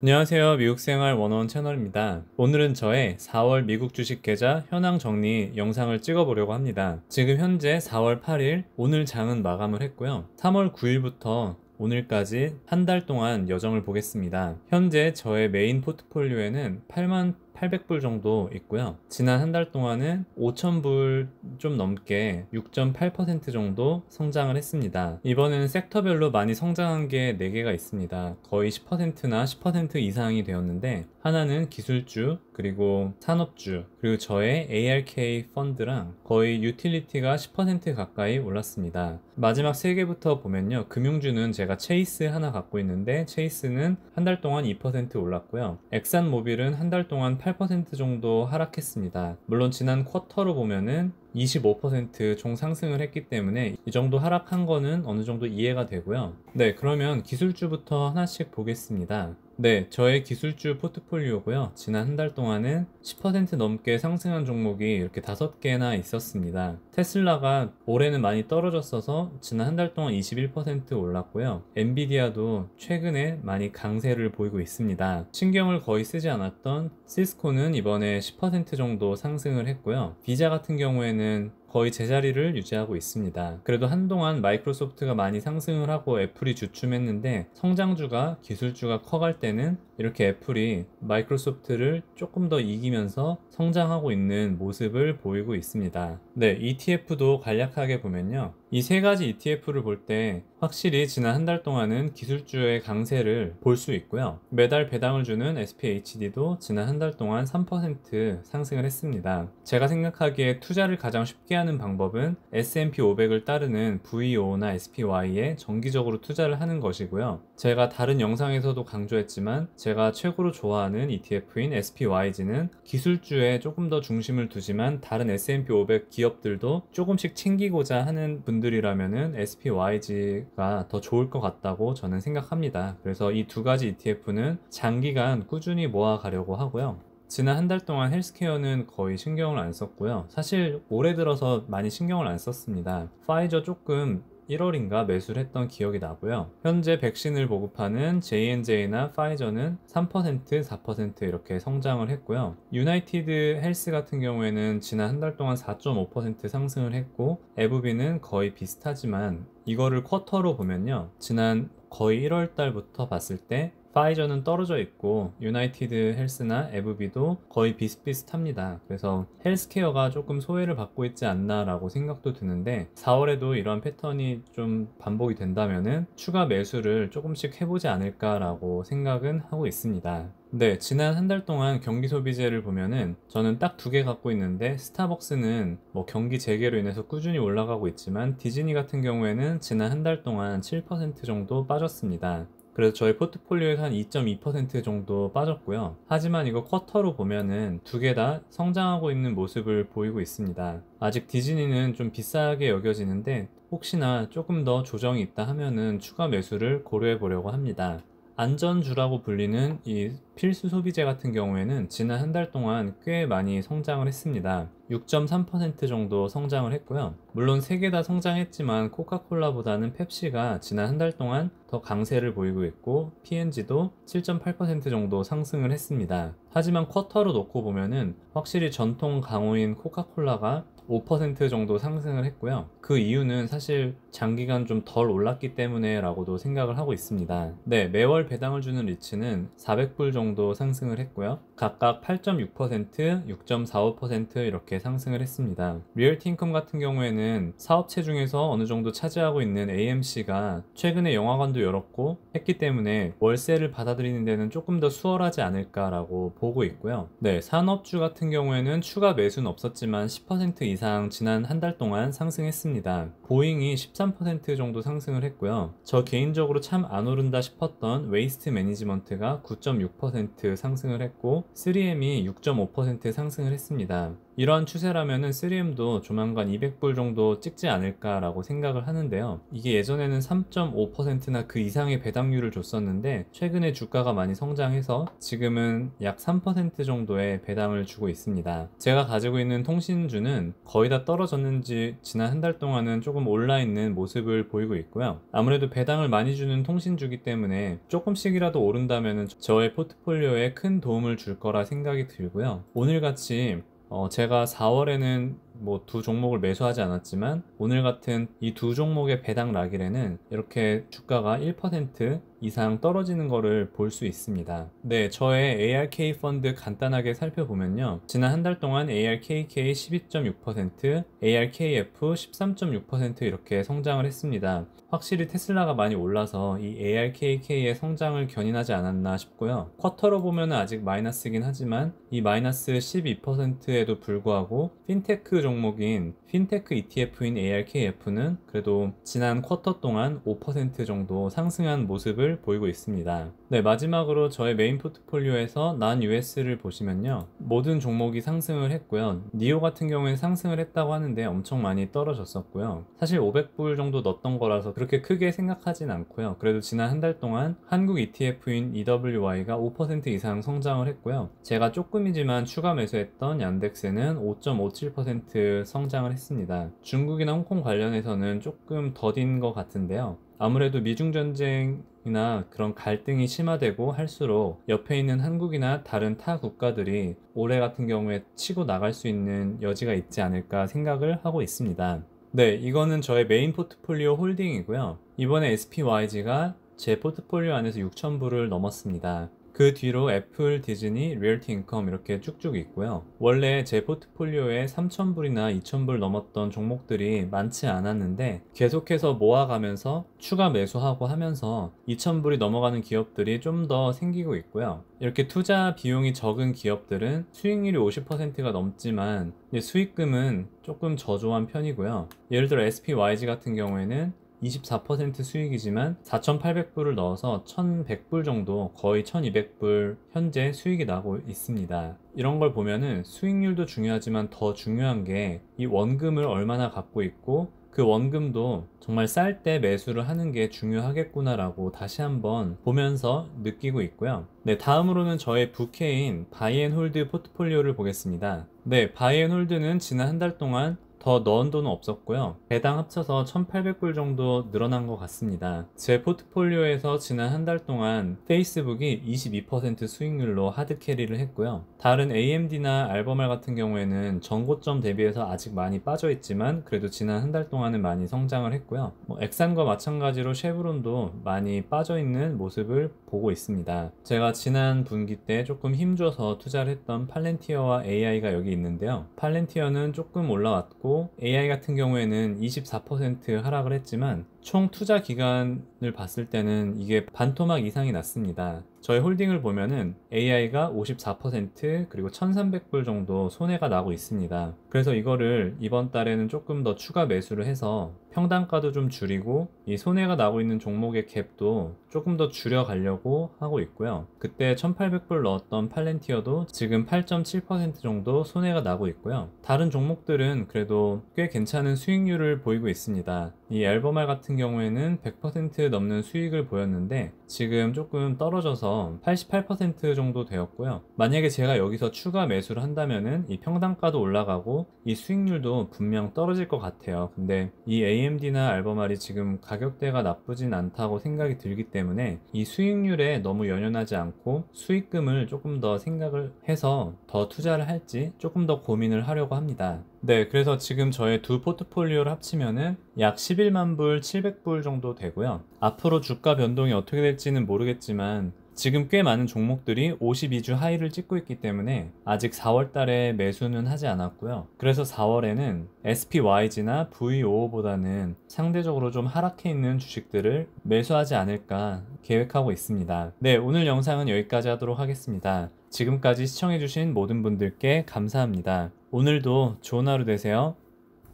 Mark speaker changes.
Speaker 1: 안녕하세요. 미국생활 101 채널입니다. 오늘은 저의 4월 미국 주식 계좌 현황 정리 영상을 찍어보려고 합니다. 지금 현재 4월 8일 오늘 장은 마감을 했고요. 3월 9일부터 오늘까지 한 달 동안 여정을 보겠습니다. 현재 저의 메인 포트폴리오에는 8,800불 정도 있고요. 지난 한 달 동안은 5,000불 좀 넘게 6.8% 정도 성장을 했습니다. 이번에는 섹터별로 많이 성장한 게 4개가 있습니다. 거의 10%나 10% 이상이 되었는데, 하나는 기술주, 그리고 산업주, 그리고 저의 ARK 펀드랑 거의 유틸리티가 10% 가까이 올랐습니다. 마지막 3개부터 보면요, 금융주는 제가 체이스 하나 갖고 있는데 체이스는 한 달 동안 2% 올랐고요. 엑산모빌은 한 달 동안 8% 정도 하락했습니다. 물론 지난 쿼터로 보면은 25% 총 상승을 했기 때문에 이 정도 하락한 거는 어느 정도 이해가 되고요. 네, 그러면 기술주부터 하나씩 보겠습니다. 네, 저의 기술주 포트폴리오고요. 지난 한 달 동안은 10% 넘게 상승한 종목이 이렇게 5개나 있었습니다. 테슬라가 올해는 많이 떨어졌어서 지난 한 달 동안 21% 올랐고요. 엔비디아도 최근에 많이 강세를 보이고 있습니다. 신경을 거의 쓰지 않았던 시스코는 이번에 10% 정도 상승을 했고요. 비자 같은 경우에는 거의 제자리를 유지하고 있습니다. 그래도 한동안 마이크로소프트가 많이 상승을 하고 애플이 주춤했는데, 성장주가 기술주가 커갈 때는 이렇게 애플이 마이크로소프트를 조금 더 이기면서 성장하고 있는 모습을 보이고 있습니다. 네, ETF도 간략하게 보면요, 이 3가지 ETF를 볼 때 확실히 지난 한 달 동안은 기술주의 강세를 볼 수 있고요. 매달 배당을 주는 SPHD도 지난 한 달 동안 3% 상승을 했습니다. 제가 생각하기에 투자를 가장 쉽게 하는 방법은 S&P 500을 따르는 VO나 SPY에 정기적으로 투자를 하는 것이고요. 제가 다른 영상에서도 강조했지만 제가 최고로 좋아하는 ETF인 SPYG는 기술주에 조금 더 중심을 두지만 다른 S&P 500 기업들도 조금씩 챙기고자 하는 분들이라면은 SPYG가 더 좋을 것 같다고 저는 생각합니다. 그래서 이 2가지 ETF는 장기간 꾸준히 모아가려고 하고요. 지난 한 달 동안 헬스케어는 거의 신경을 안 썼고요. 사실 올해 들어서 많이 신경을 안 썼습니다. 파이저 조금 1월인가 매수를 했던 기억이 나고요. 현재 백신을 보급하는 J&J나 파이저는 3%, 4% 이렇게 성장을 했고요. 유나이티드 헬스 같은 경우에는 지난 한 달 동안 4.5% 상승을 했고, 에브비는 거의 비슷하지만 이거를 쿼터로 보면요, 지난 거의 1월 달부터 봤을 때 파이저는 떨어져 있고 유나이티드 헬스나 에브비도 거의 비슷비슷합니다. 그래서 헬스케어가 조금 소외를 받고 있지 않나 라고 생각도 드는데, 4월에도 이런 패턴이 좀 반복이 된다면은 추가 매수를 조금씩 해보지 않을까 라고 생각은 하고 있습니다. 네, 지난 한 달 동안 경기 소비재를 보면은 저는 딱 2개 갖고 있는데, 스타벅스는 뭐 경기 재개로 인해서 꾸준히 올라가고 있지만 디즈니 같은 경우에는 지난 한 달 동안 7% 정도 빠졌습니다. 그래서 저희 포트폴리오에서 한 2.2% 정도 빠졌고요. 하지만 이거 쿼터로 보면은 2개 다 성장하고 있는 모습을 보이고 있습니다. 아직 디즈니는 좀 비싸게 여겨지는데 혹시나 조금 더 조정이 있다 하면은 추가 매수를 고려해 보려고 합니다. 안전주라고 불리는 이 필수 소비재 같은 경우에는 지난 한 달 동안 꽤 많이 성장을 했습니다. 6.3% 정도 성장을 했고요. 물론 3개 다 성장했지만 코카콜라보다는 펩시가 지난 한 달 동안 더 강세를 보이고 있고, P&G도 7.8% 정도 상승을 했습니다. 하지만 쿼터로 놓고 보면은 확실히 전통 강호인 코카콜라가 5% 정도 상승을 했고요. 그 이유는 사실 장기간 좀 덜 올랐기 때문에 라고도 생각을 하고 있습니다. 네, 매월 배당을 주는 리츠는 400불 정도 상승을 했고요. 각각 8.6%, 6.45% 이렇게 상승을 했습니다. 리얼티 인컴 같은 경우에는 사업체 중에서 어느 정도 차지하고 있는 AMC가 최근에 영화관도 열었고 했기 때문에 월세를 받아들이는 데는 조금 더 수월하지 않을까라고 보고 있고요. 네, 산업주 같은 경우에는 추가 매수는 없었지만 10% 이상 지난 한 달 동안 상승했습니다. 보잉이 13% 정도 상승을 했고요. 저 개인적으로 참 안 오른다 싶었던 웨이스트 매니지먼트가 9.6% 상승을 했고, 3M이 6.5% 상승을 했습니다. 이러한 추세라면은 3M도 조만간 200불 정도 찍지 않을까라고 생각을 하는데요. 이게 예전에는 3.5%나 그 이상의 배당률을 줬었는데 최근에 주가가 많이 성장해서 지금은 약 3% 정도의 배당을 주고 있습니다. 제가 가지고 있는 통신주는 거의 다 떨어졌는지 지난 한 달 동안은 조금 올라 있는 모습을 보이고 있고요. 아무래도 배당을 많이 주는 통신주기 때문에 조금씩이라도 오른다면 저의 포트폴리오에 큰 도움을 줄 거라 생각이 들고요. 오늘같이 제가 4월에는 뭐 두 종목을 매수하지 않았지만 오늘 같은 이 두 종목의 배당 락일에는 이렇게 주가가 1% 이상 떨어지는 거를 볼 수 있습니다. 네, 저의 ARK 펀드 간단하게 살펴보면요. 지난 한 달 동안 ARKK 12.6%, ARKF 13.6% 이렇게 성장을 했습니다. 확실히 테슬라가 많이 올라서 이 ARKK의 성장을 견인하지 않았나 싶고요. 쿼터로 보면 아직 마이너스긴 하지만 이 마이너스 12%에도 불구하고 핀테크 종목인 핀테크 ETF인 ARKF는 그래도 지난 쿼터 동안 5% 정도 상승한 모습을 보이고 있습니다. 네, 마지막으로 저의 메인 포트폴리오에서 난 US를 보시면요. 모든 종목이 상승을 했고요. 니오 같은 경우에는 상승을 했다고 하는데 엄청 많이 떨어졌었고요. 사실 500불 정도 넣었던 거라서 그렇게 크게 생각하진 않고요. 그래도 지난 한 달 동안 한국 ETF인 EWY가 5% 이상 성장을 했고요. 제가 조금이지만 추가 매수했던 얀덱스는 5.57% 성장을 했습니다. 중국이나 홍콩 관련해서는 조금 더딘 것 같은데요. 아무래도 미중 전쟁이나 그런 갈등이 심화되고 할수록 옆에 있는 한국이나 다른 타 국가들이 올해 같은 경우에 치고 나갈 수 있는 여지가 있지 않을까 생각을 하고 있습니다. 네, 이거는 저의 메인 포트폴리오 홀딩이고요. 이번에 SPYG가 제 포트폴리오 안에서 6,000불을 넘었습니다. 그 뒤로 애플, 디즈니, 리얼티 인컴 이렇게 쭉쭉 있고요. 원래 제 포트폴리오에 3,000불이나 2,000불 넘었던 종목들이 많지 않았는데 계속해서 모아가면서 추가 매수하고 하면서 2,000불이 넘어가는 기업들이 좀 더 생기고 있고요. 이렇게 투자 비용이 적은 기업들은 수익률이 50%가 넘지만 수익금은 조금 저조한 편이고요. 예를 들어 SPYG 같은 경우에는 24% 수익이지만 4,800불을 넣어서 1,100불 정도, 거의 1,200불 현재 수익이 나고 있습니다. 이런 걸 보면은 수익률도 중요하지만 더 중요한 게 이 원금을 얼마나 갖고 있고 그 원금도 정말 쌀 때 매수를 하는 게 중요하겠구나라고 다시 한번 보면서 느끼고 있고요. 네, 다음으로는 저의 부캐인 바이앤홀드 포트폴리오를 보겠습니다. 네, 바이앤홀드는 지난 한 달 동안 더 넣은 돈은 없었고요. 배당 합쳐서 1,800불 정도 늘어난 것 같습니다. 제 포트폴리오에서 지난 한 달 동안 페이스북이 22% 수익률로 하드캐리를 했고요. 다른 AMD나 알버말 같은 경우에는 전고점 대비해서 아직 많이 빠져 있지만 그래도 지난 한 달 동안은 많이 성장을 했고요. 엑산과 마찬가지로 쉐브론도 많이 빠져 있는 모습을 보고 있습니다. 제가 지난 분기 때 조금 힘줘서 투자를 했던 팔렌티어와 AI가 여기 있는데요. 팔렌티어는 조금 올라왔고 AI 같은 경우에는 24% 하락을 했지만 총 투자 기간을 봤을 때는 이게 반토막 이상이 났습니다. 저의 홀딩을 보면은 AI가 54% 그리고 1,300불 정도 손해가 나고 있습니다. 그래서 이거를 이번 달에는 조금 더 추가 매수를 해서 평단가도 좀 줄이고 이 손해가 나고 있는 종목의 갭도 조금 더 줄여가려고 하고 있고요. 그때 1,800불 넣었던 팔렌티어도 지금 8.7% 정도 손해가 나고 있고요. 다른 종목들은 그래도 꽤 괜찮은 수익률을 보이고 있습니다. 이 앨범알 같은 경우에는 100% 넘는 수익을 보였는데 지금 조금 떨어져서 88% 정도 되었고요. 만약에 제가 여기서 추가 매수를 한다면은 이 평단가도 올라가고 이 수익률도 분명 떨어질 것 같아요. 근데 이 AMD나 알버말이 지금 가격대가 나쁘진 않다고 생각이 들기 때문에 이 수익률에 너무 연연하지 않고 수익금을 조금 더 생각을 해서 더 투자를 할지 조금 더 고민을 하려고 합니다. 네, 그래서 지금 저의 두 포트폴리오를 합치면은 약 11만 불, 700불 정도 되고요. 앞으로 주가 변동이 어떻게 될지는 모르겠지만 지금 꽤 많은 종목들이 52주 하이를 찍고 있기 때문에 아직 4월 달에 매수는 하지 않았고요. 그래서 4월에는 SPYG나 VOO보다는 상대적으로 좀 하락해 있는 주식들을 매수하지 않을까 계획하고 있습니다. 네, 오늘 영상은 여기까지 하도록 하겠습니다. 지금까지 시청해주신 모든 분들께 감사합니다. 오늘도 좋은 하루 되세요.